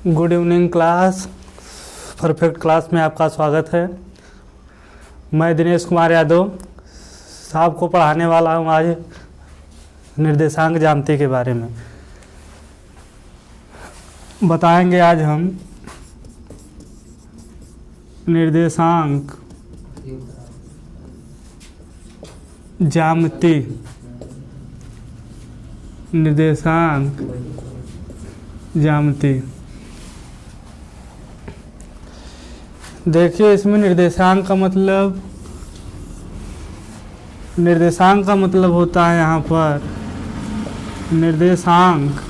Good evening class. Perfect class में आपका स्वागत है। मैं दिनेश कुमार यादव साहब को पढ़ाने वाला हूँ आज निर्देशांक ज्यामिति के बारे में। बताएंगे आज हम निर्देशांक ज्यामिति। निर्देशांक ज्यामिति देखिए, इसमें निर्देशांक का मतलब होता है यहाँ पर निर्देशांक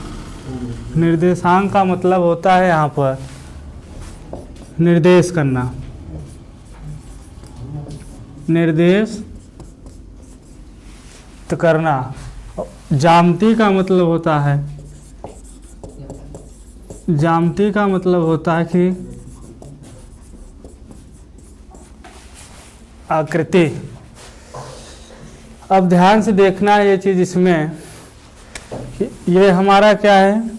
का मतलब होता है यहाँ पर निर्देश करना। निर्देश करना। ज्यामिति का मतलब होता है कि आकृति। अब ध्यान से देखना ये चीज़ इसमें, ये हमारा क्या है,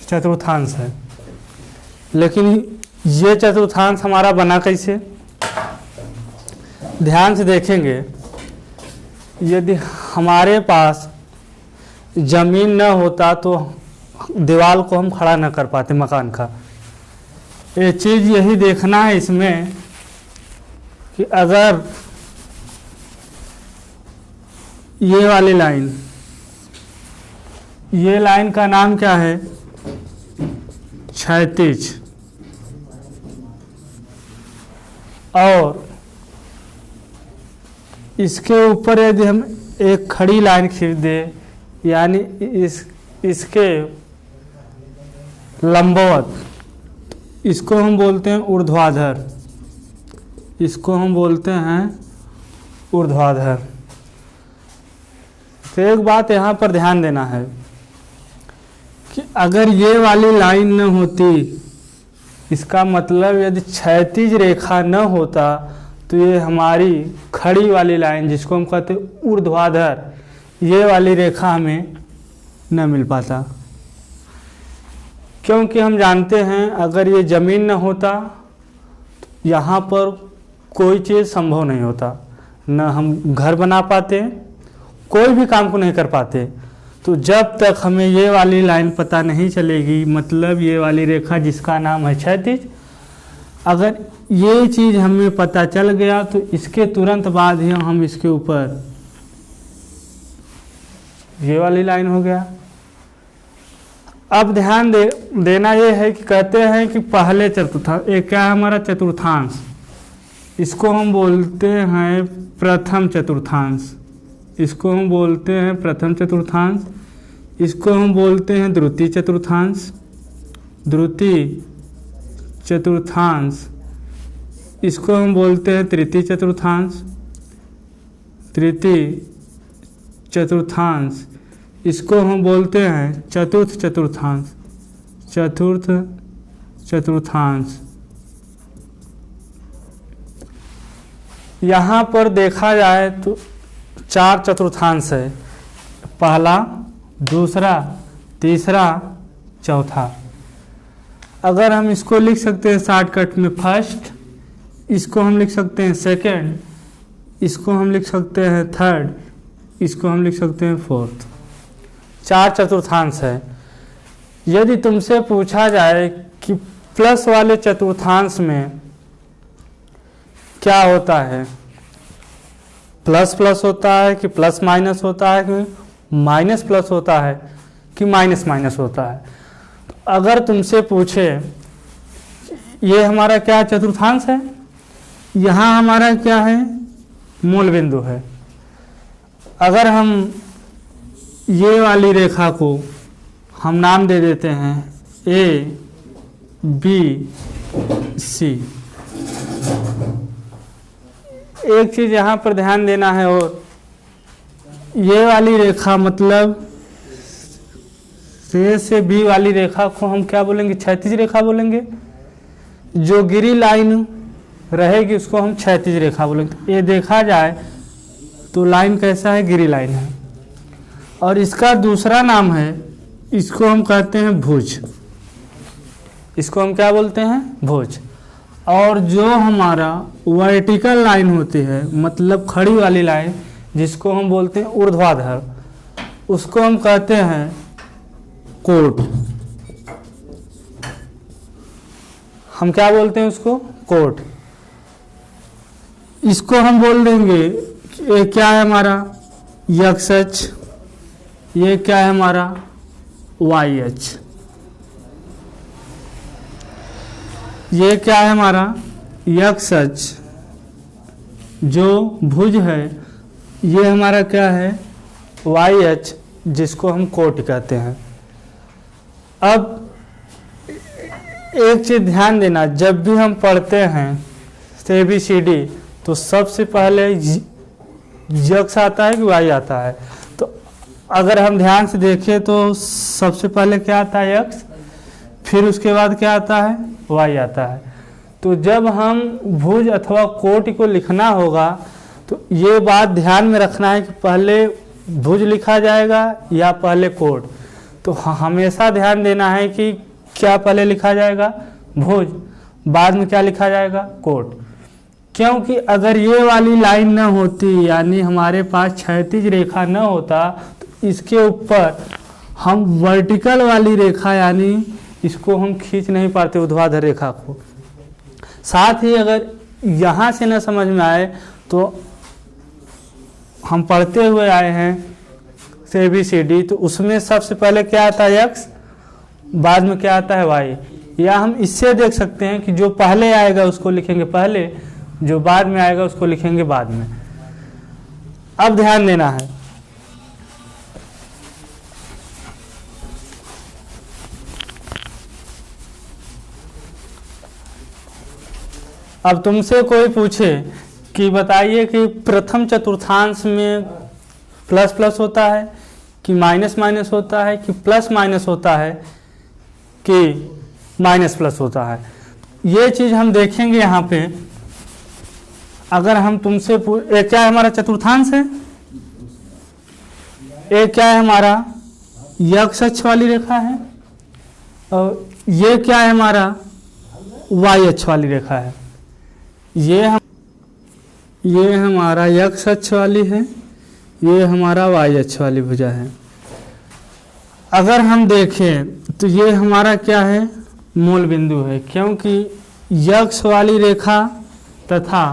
चतुर्थांश है। लेकिन ये चतुर्थांश हमारा बना कैसे, ध्यान से देखेंगे। यदि हमारे पास जमीन न होता तो दीवार को हम खड़ा न कर पाते मकान का। ये चीज़ यही देखना है इसमें कि अगर ये वाली लाइन, ये लाइन का नाम क्या है, क्षैतिज, और इसके ऊपर यदि हम एक खड़ी लाइन खींच दें, यानी इसके लंबवत, इसको हम बोलते हैं ऊर्ध्वाधर। इसको हम बोलते हैं ऊर्ध्वाधर। तो एक बात यहाँ पर ध्यान देना है कि अगर ये वाली लाइन न होती, इसका मतलब यदि क्षैतिज रेखा न होता तो ये हमारी खड़ी वाली लाइन, जिसको हम कहते हैं ऊर्ध्वाधर, ये वाली रेखा हमें न मिल पाता। क्योंकि हम जानते हैं अगर ये ज़मीन न होता तो यहाँ पर कोई चीज़ संभव नहीं होता। न हम घर बना पाते, कोई भी काम को नहीं कर पाते। तो जब तक हमें ये वाली लाइन पता नहीं चलेगी, मतलब ये वाली रेखा जिसका नाम है क्षैतिज, अगर ये चीज़ हमें पता चल गया तो इसके तुरंत बाद ही हम इसके ऊपर, ये वाली लाइन हो गया। अब ध्यान देना ये है कि कहते हैं कि पहले चतुर्थांश, एक क्या है हमारा चतुर्थांश, इसको हम बोलते हैं प्रथम चतुर्थांश। इसको हम बोलते हैं प्रथम चतुर्थांश। इसको हम बोलते हैं द्वितीय चतुर्थांश। द्वितीय चतुर्थांश। इसको हम बोलते हैं तृतीय चतुर्थांश। तृतीय चतुर्थांश। इसको हम बोलते हैं चतुर्थ चतुर्थांश। चतुर्थ चतुर्थांश। यहाँ पर देखा जाए तो 4 चतुर्थांश है, पहला, दूसरा, तीसरा, चौथा। अगर हम इसको लिख सकते हैं शॉर्टकट में फर्स्ट, इसको हम लिख सकते हैं सेकंड, इसको हम लिख सकते हैं थर्ड, इसको हम लिख सकते हैं फोर्थ। 4 चतुर्थांश है। यदि तुमसे पूछा जाए कि प्लस वाले चतुर्थांश में क्या होता है, प्लस प्लस होता है कि प्लस माइनस होता है कि माइनस प्लस होता है कि माइनस माइनस होता है, तो अगर तुमसे पूछे ये हमारा क्या चतुर्थांश है, यहाँ हमारा क्या है, मूल बिंदु है। अगर हम ये वाली रेखा को हम नाम दे देते हैं ए बी सी। एक चीज़ यहाँ पर ध्यान देना है, और ये वाली रेखा मतलब ए से बी वाली रेखा को हम क्या बोलेंगे, क्षैतिज रेखा बोलेंगे। जो गिरी लाइन रहेगी उसको हम क्षैतिज रेखा बोलेंगे। ये देखा जाए तो लाइन कैसा है, गिरी लाइन है। और इसका दूसरा नाम है, इसको हम कहते हैं भुज। इसको हम क्या बोलते हैं, भुज। और जो हमारा वर्टिकल लाइन होती है, मतलब खड़ी वाली लाइन, जिसको हम बोलते हैं ऊर्ध्वाधर, उसको हम कहते हैं कोट। हम क्या बोलते हैं उसको, कोट। इसको हम बोल देंगे ये क्या है हमारा एक्स अक्ष, ये क्या है हमारा वाई अक्ष, ये क्या है हमारा एक्स अक्ष, जो भुज है ये हमारा क्या है वाई अक्ष, जिसको हम कोट कहते हैं। अब एक चीज ध्यान देना, जब भी हम पढ़ते हैं ABCD तो सबसे पहले यक्स आता है कि वाई आता है। तो अगर हम ध्यान से देखें तो सबसे पहले क्या आता है यक्स, फिर उसके बाद क्या आता है वाई आता है। तो जब हम भुज अथवा कोट को लिखना होगा तो ये बात ध्यान में रखना है कि पहले भुज लिखा जाएगा या पहले कोट। तो हमेशा ध्यान देना है कि क्या पहले लिखा जाएगा भुज, बाद में क्या लिखा जाएगा कोट। क्योंकि अगर ये वाली लाइन ना होती, यानी हमारे पास क्षैतिज रेखा न होता, तो इसके ऊपर हम वर्टिकल वाली रेखा यानी इसको हम खींच नहीं पाते ऊर्ध्वाधर रेखा को। साथ ही अगर यहाँ से न समझ में आए तो हम पढ़ते हुए आए हैं ABCD, तो उसमें सबसे पहले क्या आता है एक्स, बाद में क्या आता है वाई। या हम इससे देख सकते हैं कि जो पहले आएगा उसको लिखेंगे पहले, जो बाद में आएगा उसको लिखेंगे बाद में। अब ध्यान देना है, अब तुमसे कोई पूछे कि बताइए कि प्रथम चतुर्थांश में प्लस प्लस होता है कि माइनस माइनस होता है कि प्लस माइनस होता है कि माइनस प्लस होता है, ये चीज़ हम देखेंगे यहाँ पे। अगर हम तुमसे एक क्या है हमारा चतुर्थांश है, एक क्या है हमारा एक्स अक्ष वाली रेखा है, और ये क्या है हमारा वाई अक्ष वाली रेखा है। ये हमारा एक्स अक्ष वाली है, ये हमारा वाई अक्ष वाली भुजा है। अगर हम देखें तो ये हमारा क्या है मूल बिंदु है, क्योंकि एक्स वाली रेखा तथा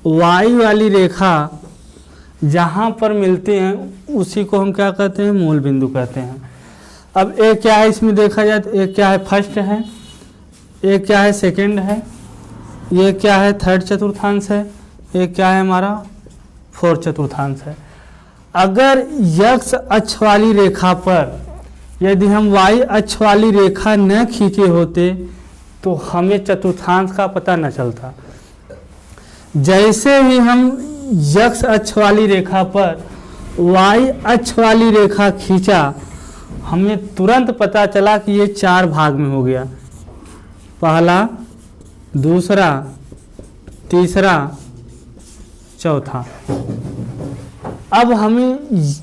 वाई वाली रेखा जहाँ पर मिलते हैं उसी को हम क्या कहते हैं, मूल बिंदु कहते हैं। अब एक क्या है इसमें देखा जाए तो एक क्या है फर्स्ट है, एक क्या है सेकंड है, ये क्या है थर्ड चतुर्थांश है, एक क्या है हमारा फोर्थ चतुर्थांश है। अगर एक्स अक्ष वाली रेखा पर यदि हम वाई अक्ष वाली रेखा न खींचे होते तो हमें चतुर्थांश का पता न चलता। जैसे ही हम एक्स अक्ष वाली रेखा पर वाई अक्ष वाली रेखा खींचा, हमें तुरंत पता चला कि ये 4 भाग में हो गया, पहला, दूसरा, तीसरा, चौथा। अब हमें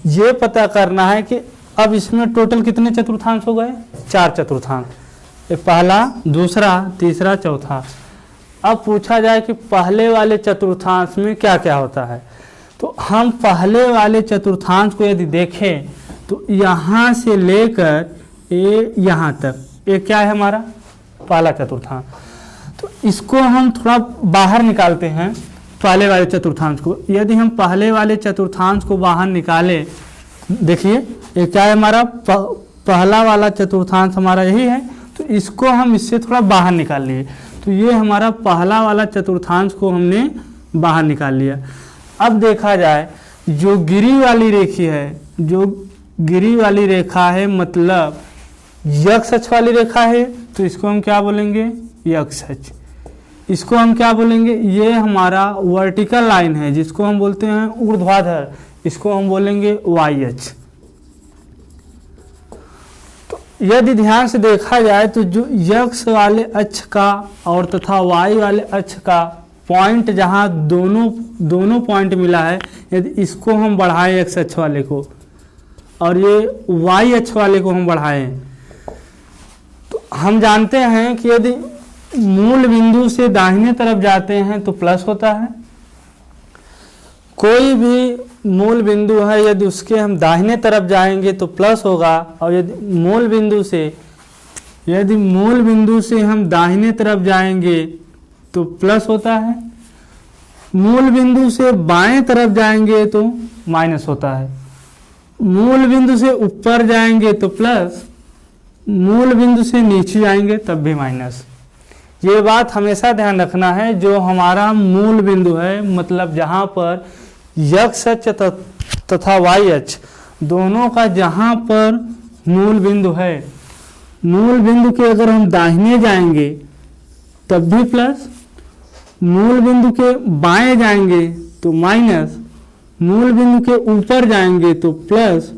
ये पता करना है कि अब इसमें टोटल कितने चतुर्थांश हो गए, 4 चतुर्थांश, पहला, दूसरा, तीसरा, चौथा। अब पूछा जाए कि पहले वाले चतुर्थांश में क्या क्या होता है, तो हम पहले वाले चतुर्थांश को यदि देखें तो यहाँ से लेकर ये यहाँ तक, ये क्या है हमारा पहला चतुर्थांश। तो इसको हम थोड़ा बाहर निकालते हैं पहले वाले चतुर्थांश को। यदि हम पहले वाले चतुर्थांश को बाहर निकालें, देखिए ये क्या है हमारा पहला वाला चतुर्थांश हमारा यही है, तो इसको हम इससे थोड़ा बाहर निकाल लिए, तो ये हमारा पहला वाला चतुर्थांश को हमने बाहर निकाल लिया। अब देखा जाए जो गिरी वाली रेखी है, जो गिरी वाली रेखा है मतलब एक्स अक्ष वाली रेखा है, तो इसको हम क्या बोलेंगे एक्स अक्ष। इसको हम क्या बोलेंगे, ये हमारा वर्टिकल लाइन है जिसको हम बोलते हैं ऊर्ध्वाधर, इसको हम बोलेंगे वाई अक्ष। तो यदि ध्यान से देखा जाए तो जो एक्स वाले अक्ष का और तथा वाई वाले अक्ष का पॉइंट जहाँ दोनों पॉइंट मिला है, यदि इसको हम बढ़ाएं एक्स अक्ष वाले को और ये वाई अक्ष वाले को हम बढ़ाएं, तो हम जानते हैं कि यदि मूल बिंदु से दाहिने तरफ जाते हैं तो प्लस होता है। कोई भी मूल बिंदु है यदि उसके हम दाहिने तरफ जाएंगे तो प्लस होगा, और यदि मूल बिंदु से हम दाहिने तरफ जाएंगे तो प्लस होता है। मूल बिंदु से बाएं तरफ जाएंगे तो माइनस होता है। मूल बिंदु से ऊपर जाएंगे तो प्लस, मूल बिंदु से नीचे जाएंगे तब भी माइनस। ये बात हमेशा ध्यान रखना है, जो हमारा मूल बिंदु है, मतलब जहाँ पर x अक्ष तथा y अक्ष दोनों का जहाँ पर मूल बिंदु है, मूल बिंदु के अगर हम दाहिने जाएंगे तब भी प्लस, मूल बिंदु के बाएं जाएंगे तो माइनस, मूल बिंदु के ऊपर जाएंगे तो प्लस,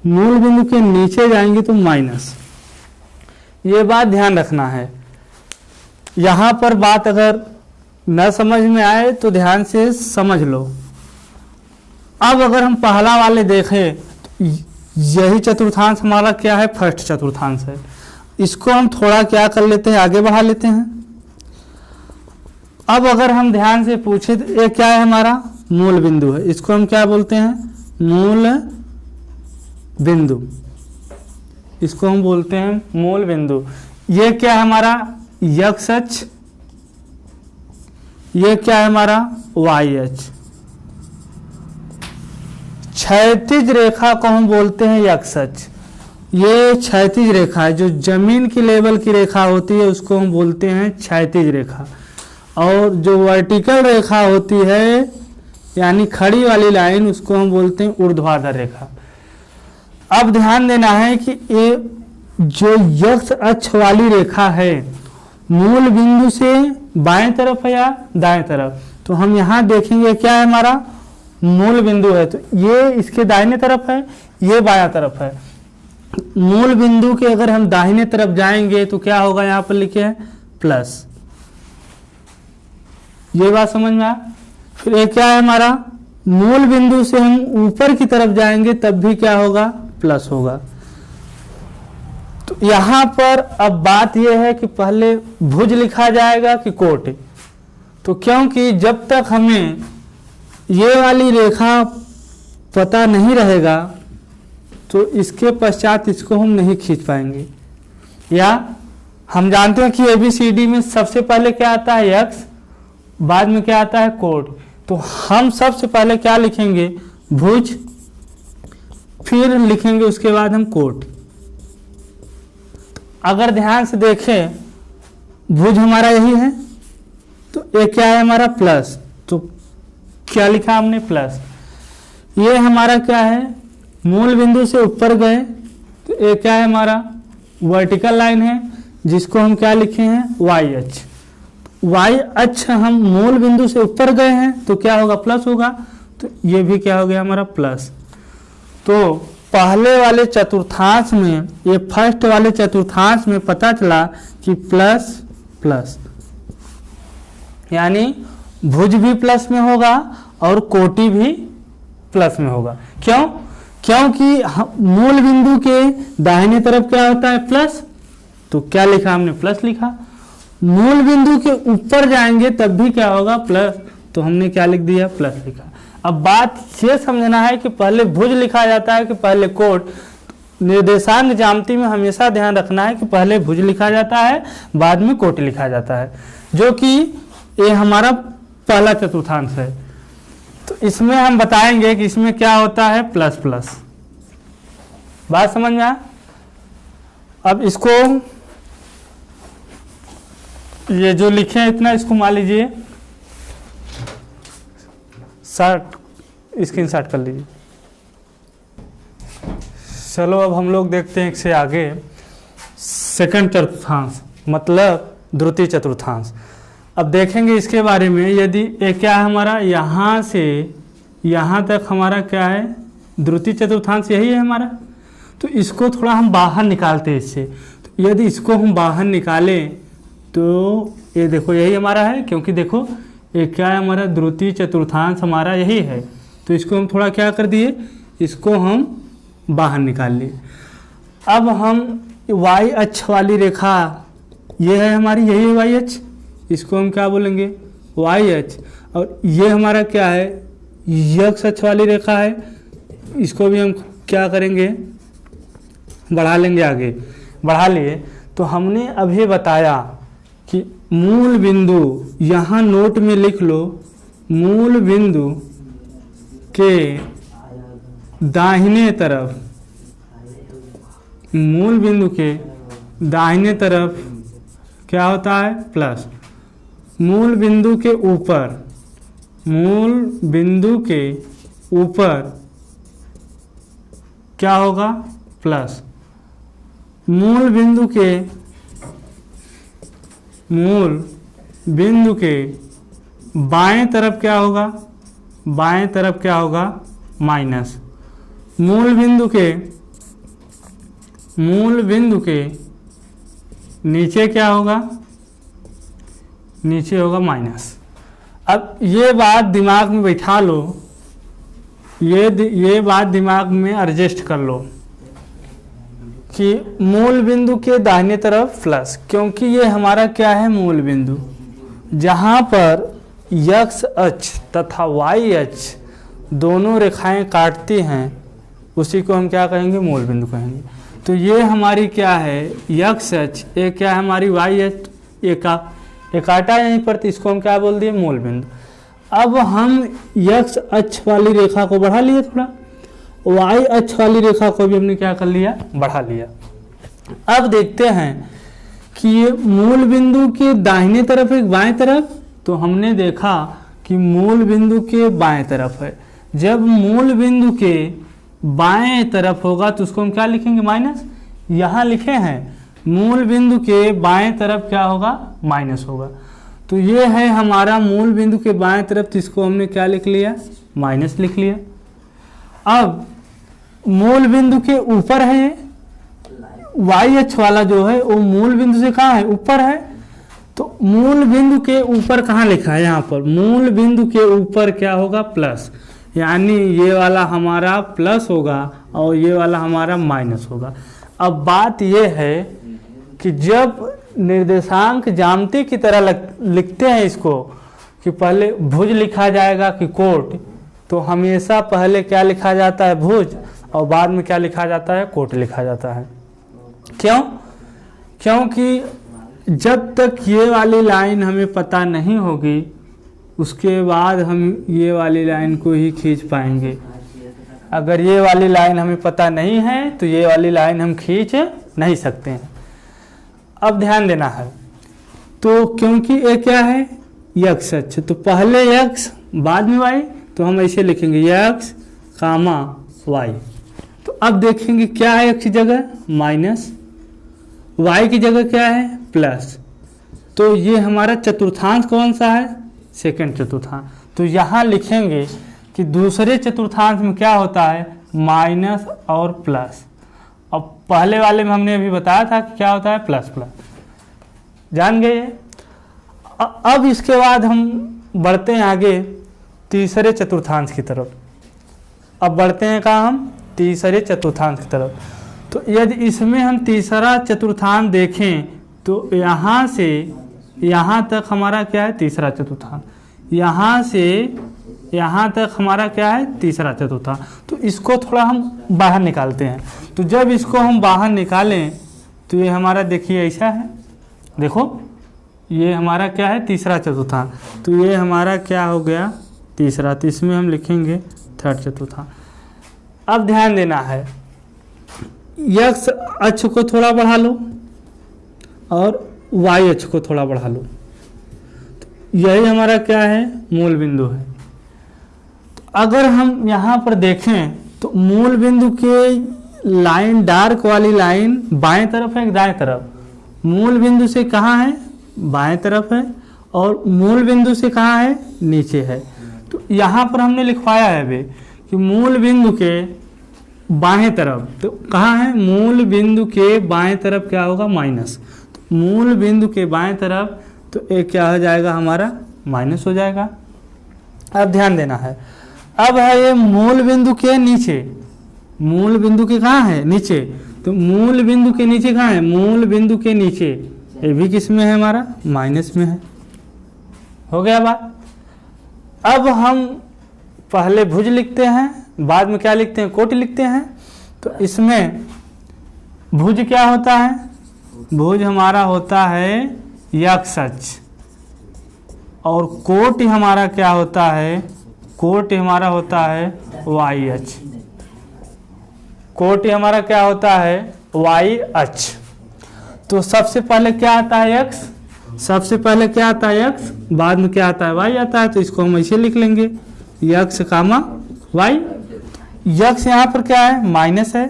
मूल बिंदु के नीचे जाएंगे तो माइनस। ये बात ध्यान रखना है। यहाँ पर बात अगर न समझ में आए तो ध्यान से समझ लो। अब अगर हम पहला वाले देखें तो यही चतुर्थांश हमारा क्या है, फर्स्ट चतुर्थांश है। इसको हम थोड़ा क्या कर लेते हैं, आगे बढ़ा लेते हैं। अब अगर हम ध्यान से पूछे तो ये क्या है, हमारा मूल बिंदु है। इसको हम क्या बोलते हैं, मूल बिंदु। इसको हम बोलते हैं मूल बिंदु। ये क्या है हमारा x अक्ष, ये क्या है हमारा y अक्ष। क्षैतिज रेखा को हम बोलते हैं x अक्ष। ये क्षैतिज रेखा है, जो जमीन की लेवल की रेखा होती है उसको हम बोलते हैं क्षैतिज रेखा। और जो वर्टिकल रेखा होती है यानी खड़ी वाली लाइन, उसको हम बोलते हैं ऊर्ध्वाधर रेखा। अब ध्यान देना है कि ये जो x अक्ष वाली रेखा है मूल बिंदु से बाएं तरफ है या दाएं तरफ, तो हम यहाँ देखेंगे क्या है, हमारा मूल बिंदु है, तो ये इसके दाहिने तरफ है, ये बायां तरफ है। मूल बिंदु के अगर हम दाहिने तरफ जाएंगे तो क्या होगा, यहाँ पर लिखे है प्लस। ये बात समझ में आया। फिर ये क्या है हमारा, मूल बिंदु से हम ऊपर की तरफ जाएंगे तब भी क्या होगा, प्लस होगा। तो यहाँ पर अब बात यह है कि पहले भुज लिखा जाएगा कि कोट। तो क्योंकि जब तक हमें ये वाली रेखा पता नहीं रहेगा तो इसके पश्चात इसको हम नहीं खींच पाएंगे। या हम जानते हैं कि ABCD में सबसे पहले क्या आता है, x, बाद में क्या आता है, कोट। तो हम सबसे पहले क्या लिखेंगे, भुज, फिर लिखेंगे उसके बाद हम कोट। अगर ध्यान से देखें भुज हमारा यही है, तो ये क्या है हमारा प्लस, तो क्या लिखा हमने प्लस। ये हमारा क्या है, मूल बिंदु से ऊपर गए तो ये क्या है हमारा वर्टिकल लाइन है, जिसको हम क्या लिखे हैं, y अक्ष। y अक्ष हम मूल बिंदु से ऊपर गए हैं तो क्या होगा, प्लस होगा। तो ये भी क्या हो गया हमारा प्लस। तो पहले वाले चतुर्थांश में, ये फर्स्ट वाले चतुर्थांश में पता चला कि प्लस प्लस, यानी भुज भी प्लस में होगा और कोटि भी प्लस में होगा। क्यों? क्योंकि मूल बिंदु के दाहिने तरफ क्या होता है, प्लस। तो क्या लिखा हमने, प्लस लिखा। मूल बिंदु के ऊपर जाएंगे तब भी क्या होगा, प्लस। तो हमने क्या लिख दिया, प्लस लिखा। अब बात ये समझना है कि पहले भुज लिखा जाता है कि पहले कोट। निर्देशांक ज्यामिति में हमेशा ध्यान रखना है कि पहले भुज लिखा जाता है, बाद में कोटि लिखा जाता है, जो कि ये हमारा पहला चतुर्थांश है। तो इसमें हम बताएंगे कि इसमें क्या होता है, प्लस प्लस। बात समझ में आया। अब इसको ये जो लिखे हैं इतना, इसको मान लीजिए स्क्रीनशॉट कर लीजिए। चलो अब हम लोग देखते हैं इससे आगे सेकंड चतुर्थांश, मतलब द्वितीय चतुर्थांश। अब देखेंगे इसके बारे में। यदि ये क्या है हमारा, यहाँ से यहाँ तक हमारा क्या है, द्वितीय चतुर्थांश यही है हमारा। तो इसको थोड़ा हम बाहर निकालते हैं इससे। तो यदि इसको हम बाहर निकालें तो ये देखो यही हमारा है, क्योंकि देखो ये क्या है हमारा, द्वितीय चतुर्थांश हमारा यही है। तो इसको हम थोड़ा क्या कर दिए, इसको हम बाहर निकाल लिए। अब हम वाई अक्ष वाली रेखा ये है हमारी, यही है वाई अक्ष, इसको हम क्या बोलेंगे वाई अक्ष। और ये हमारा क्या है यक्ष अक्ष वाली रेखा है, इसको भी हम क्या करेंगे बढ़ा लेंगे, आगे बढ़ा लिए। तो हमने अभी बताया कि मूल बिंदु, यहाँ नोट में लिख लो, मूल बिंदु के दाहिने तरफ, मूल बिंदु के दाहिने तरफ क्या होता है प्लस, मूल बिंदु के ऊपर, मूल बिंदु के ऊपर क्या होगा प्लस, मूल बिंदु के बाएं तरफ क्या होगा, बाएं तरफ क्या होगा माइनस, मूल बिंदु के नीचे क्या होगा, नीचे होगा माइनस। अब ये बात दिमाग में बैठा लो, ये बात दिमाग में एडजस्ट कर लो कि मूल बिंदु के दाहिने तरफ प्लस, क्योंकि ये हमारा क्या है मूल बिंदु, जहाँ पर एक्स अक्ष तथा वाई अक्ष दोनों रेखाएं काटती हैं उसी को हम क्या कहेंगे मूल बिंदु कहेंगे। तो ये हमारी क्या है एक्स अक्ष, ये क्या है हमारी वाई अक्ष, ये काटा यहीं पर, तो इसको हम क्या बोल दिए मूल बिंदु। अब हम एक्स अक्ष वाली रेखा को बढ़ा लिए थोड़ा, वाई अक्ष वाली रेखा को भी हमने क्या कर लिया बढ़ा लिया। अब देखते हैं कि ये मूल बिंदु के दाहिने तरफ एक बाएं तरफ, तो हमने देखा कि मूल बिंदु के बाएं तरफ है। जब मूल बिंदु के बाएं तरफ होगा तो उसको हम क्या लिखेंगे माइनस, यहाँ लिखे हैं मूल बिंदु के बाएं तरफ क्या होगा माइनस होगा। तो ये है हमारा मूल बिंदु के बाएं तरफ, तो इसको हमने क्या लिख लिया माइनस लिख लिया। अब मूल बिंदु के ऊपर है ये वाई अक्ष वाला जो है वो मूल बिंदु से कहाँ है ऊपर है, तो मूल बिंदु के ऊपर कहाँ लिखा है यहाँ पर, मूल बिंदु के ऊपर क्या होगा प्लस, यानी ये वाला हमारा प्लस होगा और ये वाला हमारा माइनस होगा। अब बात ये है कि जब निर्देशांक ज्यामिति की तरह लिखते हैं इसको, कि पहले भुज लिखा जाएगा कि कोट, तो हमेशा पहले क्या लिखा जाता है भुज और बाद में क्या लिखा जाता है कोट लिखा जाता है। क्यों? क्योंकि जब तक ये वाली लाइन हमें पता नहीं होगी उसके बाद हम ये वाली लाइन को ही खींच पाएंगे। अगर ये वाली लाइन हमें पता नहीं है तो ये वाली लाइन हम खींच नहीं सकते हैं। अब ध्यान देना है, तो क्योंकि ये क्या है एक्स अक्ष, तो पहले एक्स बाद में वाई, तो हम ऐसे लिखेंगे एक्स कामा वाई। तो अब देखेंगे क्या है एक्स की जगह माइनस, वाई की जगह क्या है प्लस, तो ये हमारा चतुर्थांश कौन सा है सेकंड चतुर्थांश। तो यहाँ लिखेंगे कि दूसरे चतुर्थांश में क्या होता है माइनस और प्लस। अब पहले वाले में हमने अभी बताया था कि क्या होता है प्लस प्लस, जान गए। अब इसके बाद हम बढ़ते हैं आगे तीसरे चतुर्थांश की तरफ। अब बढ़ते हैं कहाँ हम तीसरे चतुर्थांश की तरफ। तो यदि इसमें हम तीसरा चतुर्थांश देखें तो यहाँ से यहाँ तक हमारा क्या है तीसरा चतुर्थांश, यहाँ से यहाँ तक हमारा क्या है तीसरा चतुर्थांश। तो इसको थोड़ा हम बाहर निकालते हैं। तो जब इसको हम बाहर निकालें तो ये हमारा देखिए ऐसा है, देखो ये हमारा क्या है तीसरा चतुर्थांश, तो ये हमारा क्या हो गया तीसरा, तो इसमें हम लिखेंगे थर्ड चतुर्थांश। अब ध्यान देना है एक्स अक्ष को थोड़ा बढ़ा लो और वाई अक्ष को थोड़ा बढ़ा लो, तो यही हमारा क्या है मूल बिंदु है। तो अगर हम यहाँ पर देखें तो मूल बिंदु के लाइन डार्क वाली लाइन बाएं तरफ है दाएं तरफ, मूल बिंदु से कहाँ है बाएं तरफ है और मूल बिंदु से कहाँ है नीचे है। तो यहाँ पर हमने लिखवाया है अभी कि मूल बिंदु के बाएं तरफ, तो कहाँ है मूल बिंदु के बाएं तरफ क्या होगा माइनस, तो मूल बिंदु के बाएं तरफ तो एक क्या हो जाएगा हमारा माइनस हो जाएगा। अब ध्यान देना है, अब है ये मूल बिंदु के नीचे, मूल बिंदु के कहाँ है नीचे, तो मूल बिंदु के नीचे कहाँ है, मूल बिंदु के नीचे, ये भी किस में है हमारा, माइनस में है। हो गया बात। अब हम पहले भुज लिखते हैं, बाद में क्या लिखते हैं, कोटि लिखते हैं। तो इसमें भुज क्या होता है, भुज हमारा होता है यक्ष अक्ष, और कोटि हमारा क्या होता है, कोटि हमारा होता है वाई अक्ष। कोटि हमारा क्या होता है, वाई अक्ष। तो सबसे पहले क्या आता है, यक्ष, सबसे पहले क्या आता है, यक्ष, बाद में क्या आता है, वाई आता है। तो इसको हम ऐसे लिख लेंगे, यक्ष कामा वाई। यक्ष यहाँ पर क्या है, माइनस है,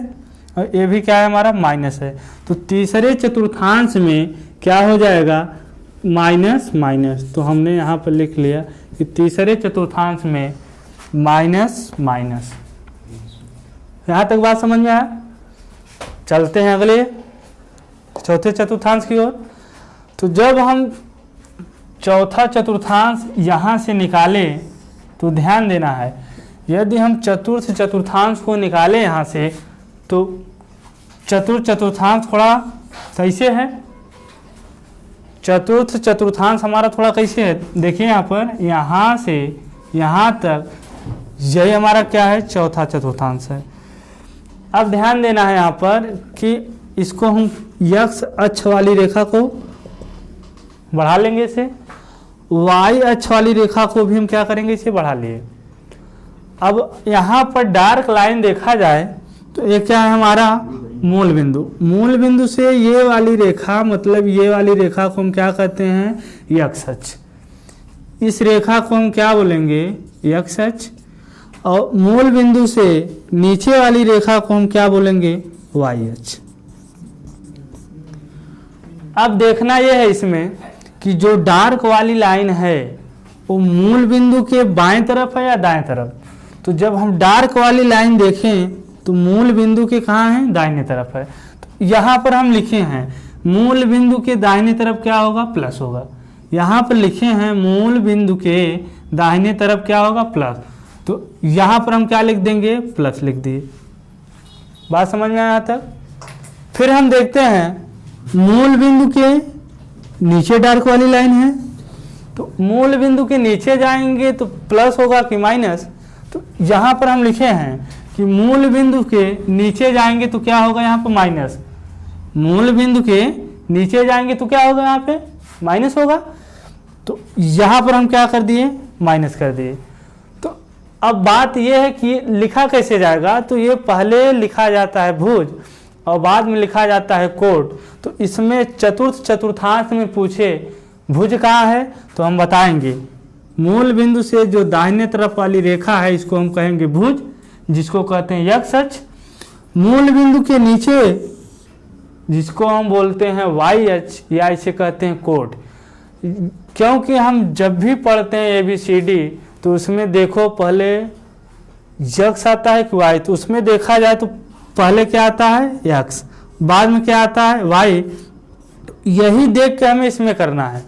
और ये भी क्या है हमारा, माइनस है। तो तीसरे चतुर्थांश में क्या हो जाएगा, माइनस माइनस। तो हमने यहाँ पर लिख लिया कि तीसरे चतुर्थांश में माइनस माइनस। यहाँ तक बात समझ में आया। चलते हैं अगले चौथे चतुर्थांश की ओर। तो जब हम चौथा चतुर्थांश यहाँ से निकालें तो ध्यान देना है, यदि हम चतुर्थ चतुर्थांश को निकालें यहाँ से, तो चतुर्थ चतुर्थांश थोड़ा कैसे है, चतुर्थ चतुर्थांश हमारा थोड़ा कैसे है, देखिए यहाँ पर, यहाँ से यहाँ तक यही हमारा क्या है, चौथा चतुर्थांश है। अब ध्यान देना है यहाँ पर कि इसको हम यक्ष अक्ष वाली रेखा को बढ़ा लेंगे, इसे वाई अक्ष वाली रेखा को भी हम क्या करेंगे, इसे बढ़ा लिए। अब यहाँ पर डार्क लाइन देखा जाए तो ये क्या है हमारा, मूल बिंदु। मूल बिंदु से ये वाली रेखा, मतलब ये वाली रेखा को हम क्या कहते हैं, यक्ष अक्ष। इस रेखा को हम क्या बोलेंगे, यक्ष अक्ष। और मूल बिंदु से नीचे वाली रेखा को हम क्या बोलेंगे, वाई अक्ष। अब देखना यह है इसमें कि जो डार्क वाली लाइन है वो मूल बिंदु के बाएं तरफ है या दाएं तरफ। तो जब हम डार्क वाली लाइन देखें तो मूल बिंदु के कहाँ है, दाहिने तरफ है। तो यहाँ पर हम लिखे हैं मूल बिंदु के दाहिने तरफ क्या होगा, प्लस होगा। यहाँ पर लिखे हैं मूल बिंदु के दाहिने तरफ क्या होगा, प्लस। तो यहाँ पर हम क्या लिख देंगे, प्लस लिख दिए। बात समझ में आया तक। फिर हम देखते हैं मूल बिंदु के नीचे डार्क वाली लाइन है, तो मूल बिंदु के नीचे जाएंगे तो प्लस होगा कि माइनस। तो यहाँ पर हम लिखे हैं कि मूल बिंदु के नीचे जाएंगे तो क्या होगा, यहाँ पर माइनस। मूल बिंदु के नीचे जाएंगे तो क्या होगा, यहाँ पे माइनस होगा। तो यहाँ पर हम क्या कर दिए, माइनस कर दिए। तो अब बात यह है कि लिखा कैसे जाएगा, तो ये पहले लिखा जाता है भुज और बाद में लिखा जाता है कोट। तो इसमें चतुर्थ चतुर्थांश में पूछे भुज कहाँ है तो हम बताएंगे मूल बिंदु से जो दाहिने तरफ वाली रेखा है इसको हम कहेंगे भुज, जिसको कहते हैं यक्ष अक्ष। मूल बिंदु के नीचे जिसको हम बोलते हैं वाई अक्ष या इसे कहते हैं कोट। क्योंकि हम जब भी पढ़ते हैं ABCD तो उसमें देखो पहले यक्ष आता है कि वाई, तो उसमें देखा जाए तो पहले क्या आता है, यक्ष, बाद में क्या आता है, वाई। तो यही देख के हमें इसमें करना है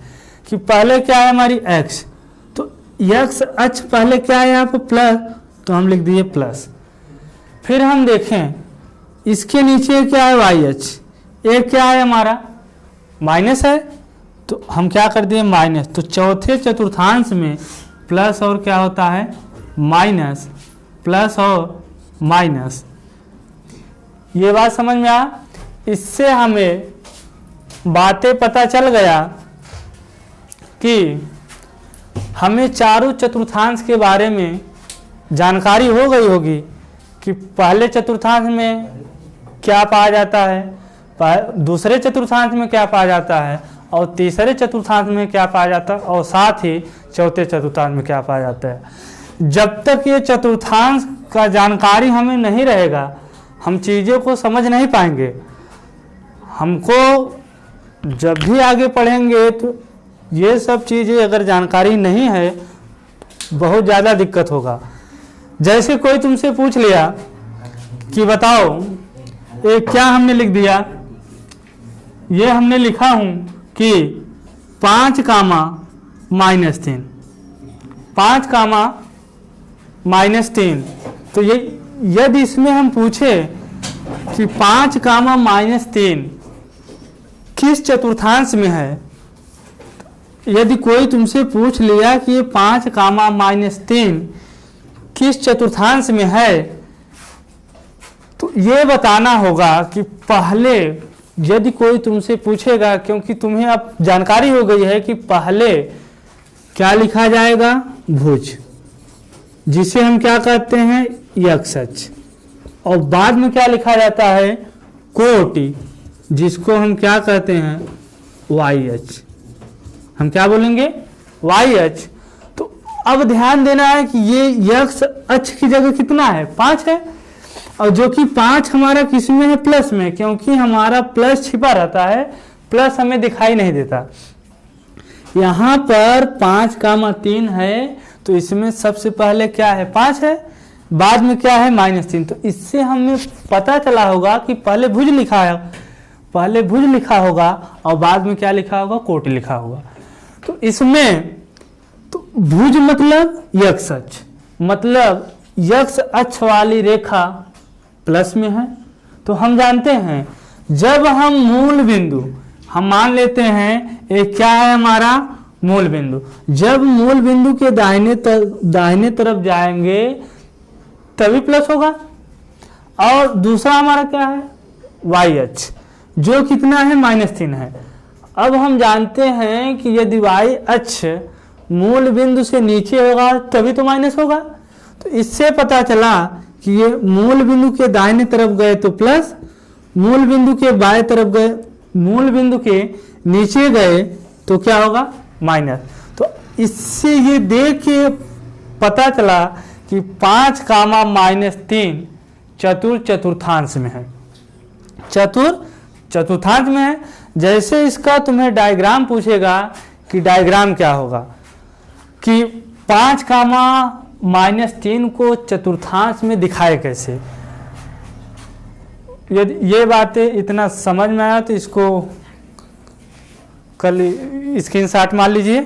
कि पहले क्या है हमारी एक्स, तो यक्ष अक्ष पहले क्या है यहाँ पर प्लस, तो हम लिख दिए प्लस। फिर हम देखें इसके नीचे क्या है, वाई अक्ष, एक क्या है हमारा माइनस है, तो हम क्या कर दिए माइनस। तो चौथे चतुर्थांश में प्लस और क्या होता है माइनस, प्लस और माइनस। ये बात समझ में आ, इससे हमें बातें पता चल गया कि हमें चारों चतुर्थांश के बारे में जानकारी हो गई होगी कि पहले चतुर्थांश में क्या पाया जाता है, दूसरे चतुर्थांश में क्या पाया जाता है और तीसरे चतुर्थांश में क्या पाया जाता है और साथ ही चौथे चतुर्थांश में क्या पाया जाता है। जब तक ये चतुर्थांश का जानकारी हमें नहीं रहेगा हम चीज़ों को समझ नहीं पाएंगे। हमको जब भी आगे पढ़ेंगे तो ये सब चीज़ें अगर जानकारी नहीं है बहुत ज़्यादा दिक्कत होगा। जैसे कोई तुमसे पूछ लिया कि बताओ ये क्या हमने लिख दिया, ये हमने लिखा हूँ कि 5 कामा -3, 5 कामा -3। तो ये यदि इसमें हम पूछे कि 5 कामा -3 किस चतुर्थांश में है। यदि कोई तुमसे पूछ लिया कि ये 5 कामा -3 किस चतुर्थांश में है, तो ये बताना होगा कि पहले, यदि कोई तुमसे पूछेगा, क्योंकि तुम्हें अब जानकारी हो गई है कि पहले क्या लिखा जाएगा, भुज, जिसे हम क्या कहते हैं, यक्षच, और बाद में क्या लिखा जाता है, कोटि, जिसको हम क्या कहते हैं, YH। हम क्या बोलेंगे, YH। तो अब ध्यान देना है कि ये यक्ष अक्ष की जगह कितना है, 5 है, और जो कि 5 हमारा किस में है, प्लस में, क्योंकि हमारा प्लस छिपा रहता है, प्लस हमें दिखाई नहीं देता। यहाँ पर 5 कामा 3 है, तो इसमें सबसे पहले क्या है, 5 है, बाद में क्या है, -3। तो इससे हमें पता चला होगा कि पहले भुज लिखा है, पहले भुज लिखा होगा और बाद में क्या लिखा होगा, कोटि लिखा होगा। तो इसमें तो भुज मतलब यक्ष अक्ष, मतलब यक्ष अक्ष वाली रेखा प्लस में है। तो हम जानते हैं जब हम मूल बिंदु, हम मान लेते हैं एक क्या है हमारा मूल बिंदु, जब मूल बिंदु के दाहिने तरफ जाएंगे तभी प्लस होगा। और दूसरा हमारा क्या है, YH, जो कितना है, -3 है। अब हम जानते हैं कि यदि y अक्ष मूल बिंदु से नीचे होगा तभी तो माइनस होगा। तो इससे पता चला कि ये मूल बिंदु के दाहिने तरफ गए तो प्लस, मूल बिंदु के बाएं तरफ गए, मूल बिंदु के नीचे गए तो क्या होगा, माइनस। तो इससे ये देख के पता चला कि 5 कामा -3 चतुर्थांश में है, चतुर्थांश में है। जैसे इसका तुम्हें डायग्राम पूछेगा कि डायग्राम क्या होगा, कि 5 कामा -3 को चतुर्थांश में दिखाए कैसे। यदि ये बातें इतना समझ में आया तो इसको कल स्क्रीनशॉट मार लीजिए।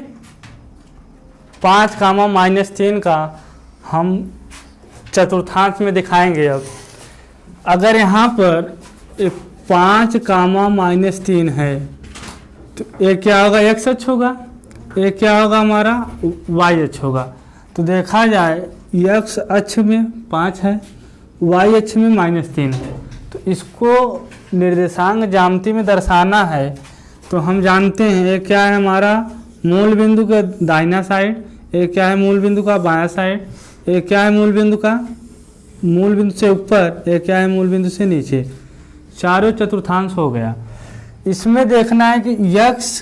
5 कामा -3 का हम चतुर्थांश में दिखाएंगे। अब अगर यहाँ पर 5 कामा -3 है तो एक क्या होगा, x अक्ष होगा, एक क्या होगा हमारा, y अक्ष होगा। तो देखा जाए x अक्ष में 5 है, y अक्ष में -3 है। तो इसको निर्देशांक ज्यामिति में दर्शाना है तो हम जानते हैं एक क्या है हमारा मूल बिंदु का दाहिना साइड, एक क्या है मूल बिंदु का बायां साइड, एक क्या है मूल बिंदु से ऊपर, एक क्या है मूल बिंदु से नीचे। चारों चतुर्थांश हो गया। इसमें देखना है कि यक्ष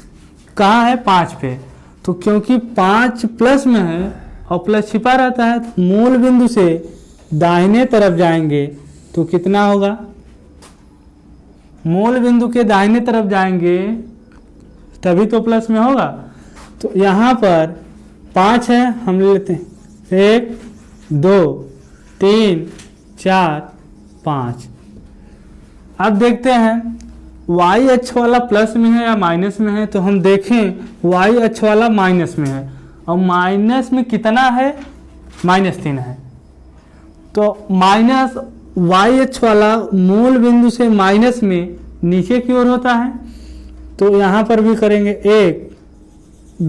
कहाँ है, 5 पे। तो क्योंकि 5 प्लस में है और प्लस छिपा रहता है, तो मूल बिंदु से दाहिने तरफ जाएंगे तो कितना होगा, मूल बिंदु के दाहिने तरफ जाएंगे तभी तो प्लस में होगा। तो यहाँ पर 5 है, हम लेते हैं 1 2 3 4 5। अब देखते हैं y अक्ष वाला प्लस में है या माइनस में है। तो हम देखें y अक्ष वाला माइनस में है और माइनस में कितना है, -3 है। तो माइनस y अक्ष वाला मूल बिंदु से माइनस में नीचे की ओर होता है। तो यहाँ पर भी करेंगे 1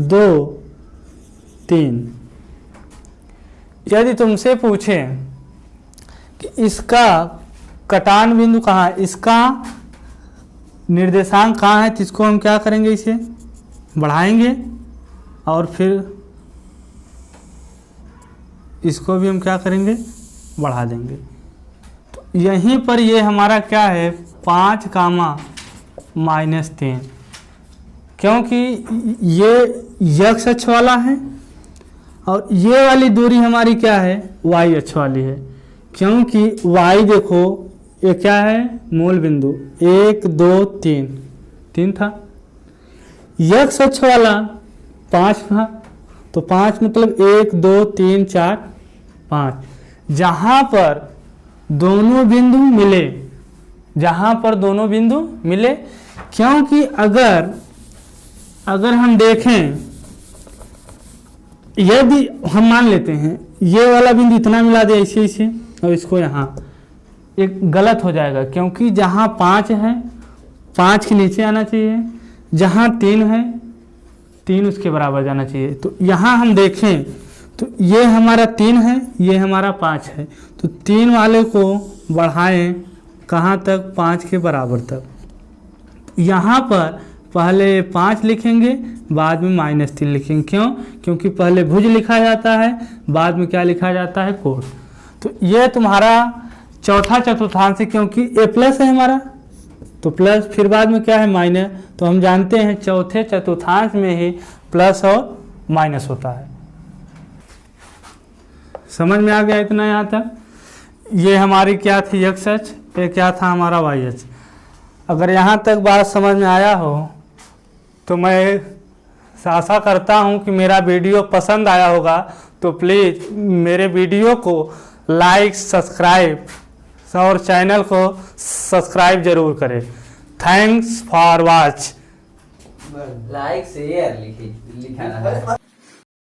2 3। यदि तुमसे पूछे कि इसका कटान बिंदु कहाँ है, इसका निर्देशांक कहाँ है, तो इसको हम क्या करेंगे, इसे बढ़ाएंगे और फिर इसको भी हम क्या करेंगे, बढ़ा देंगे। तो यहीं पर ये हमारा क्या है, 5 कामा -3, क्योंकि ये यक्ष अक्ष वाला है और ये वाली दूरी हमारी क्या है, y अक्ष वाली है। क्योंकि y देखो ये क्या है, मूल बिंदु 1 2 3 था, यक्ष अक्ष वाला 5 था। तो 5 मतलब 1 2 3 4 5। जहाँ पर दोनों बिंदु मिले, जहाँ पर दोनों बिंदु मिले, क्योंकि अगर हम देखें, यदि हम मान लेते हैं ये वाला बिंदु इतना मिला दे इसे और इसको यहाँ, एक गलत हो जाएगा, क्योंकि जहाँ 5 है 5 के नीचे आना चाहिए, जहाँ 3 है 3 उसके बराबर जाना चाहिए। तो यहाँ हम देखें तो ये हमारा 3 है, ये हमारा 5 है, तो 3 वाले को बढ़ाएं कहाँ तक, 5 के बराबर तक। यहाँ पर पहले 5 लिखेंगे, बाद में -3 लिखेंगे। क्यों? क्योंकि पहले भुज लिखा जाता है, बाद में क्या लिखा जाता है, कोण। तो ये तुम्हारा चौथा चतुर्थांश है, क्योंकि ए प्लस है हमारा, तो प्लस फिर बाद में क्या है, माइनस। तो हम जानते हैं चौथे चतुर्थांश में ही प्लस और माइनस होता है। समझ में आ गया इतना यहाँ तक? ये हमारी क्या थी, एक्स अक्ष, ये क्या था हमारा वाई अक्ष। अगर यहाँ तक बात समझ में आया हो तो मैं आशा करता हूँ कि मेरा वीडियो पसंद आया होगा। तो प्लीज़ मेरे वीडियो को लाइक, सब्सक्राइब और चैनल को सब्सक्राइब जरूर करें। Thanks for watch. Like share लिखा है।